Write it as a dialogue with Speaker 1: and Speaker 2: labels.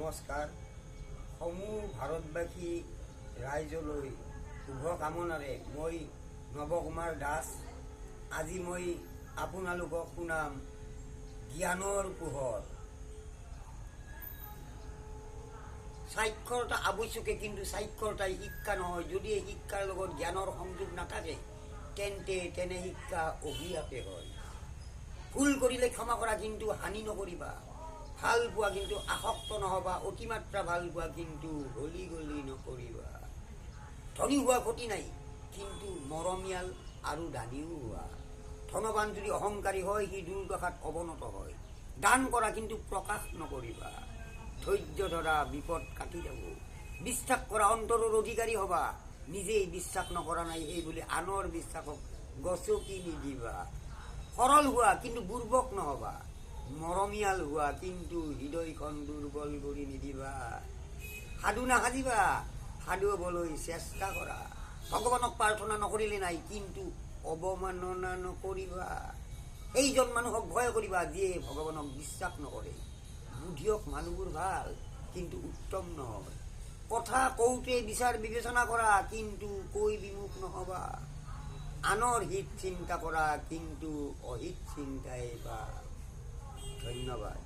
Speaker 1: নমস্কাৰ। সমূহ ভাৰতবাসী ৰাইজলৈ শুভ কামনাৰে মই নৱকুমাৰ দাস আজি মই আপোনালোকক শুনাম জ্ঞানৰ পোহৰ। সাক্ষৰতা আৱশ্যকে, কিন্তু সাক্ষৰতাই শিক্ষা নহয়। যদি এই শিক্ষাৰ লগত জ্ঞানৰ সংযোগ নাথাকে তেনে শিক্ষা অভিশাপে হয়। ভুল কৰিলে ক্ষমা কৰা, কিন্তু হানি নকৰিবা। ভাল পোৱা কিন্তু আসক্ত নহবা। অতিমাত্ৰা ভাল পোৱা কিন্তু হলি গলি নকৰিবা। ধনী হোৱা ক্ষতি নাই, কিন্তু মৰমীয়াল আৰু দানীও হোৱা। ধনবান যদি অহংকাৰী হয় সি দুৰ্দশাত অৱনত হয়। দান কৰা, কিন্তু প্ৰকাশ নকৰিবা। ধৈৰ্য ধৰা, বিপদ কাটি যাব। বিশ্বাস কৰা, অন্তৰৰ অধিকাৰী হবা। নিজেই বিশ্বাস নকৰা নাই সেই বুলি আনৰ বিশ্বাসক গছকি নিদিবা। সৰল হোৱা, কিন্তু বুৰ্বক নহবা। মৰমীয়াল হোৱা, কিন্তু হৃদয়খন দুৰ্বল কৰি নিদিবা। সাধু নাসাজিবা, সাধু হবলৈ চেষ্টা কৰা। ভগৱানক প্ৰাৰ্থনা নকৰিলে নাই, কিন্তু অৱমাননা নকৰিবা। সেইজন মানুহক ভয় কৰিবা যিয়ে ভগৱানক বিশ্বাস নকৰে। বুধিয়ক মানুহবোৰ ভাল, কিন্তু উত্তম নহয়। কথা কওঁতে বিচাৰ বিবেচনা কৰা, কিন্তু কৈ বিমুখ নহবা। আনৰ হিত চিন্তা কৰা, কিন্তু অহিত চিন্তাই বা। ধন্যবাদ।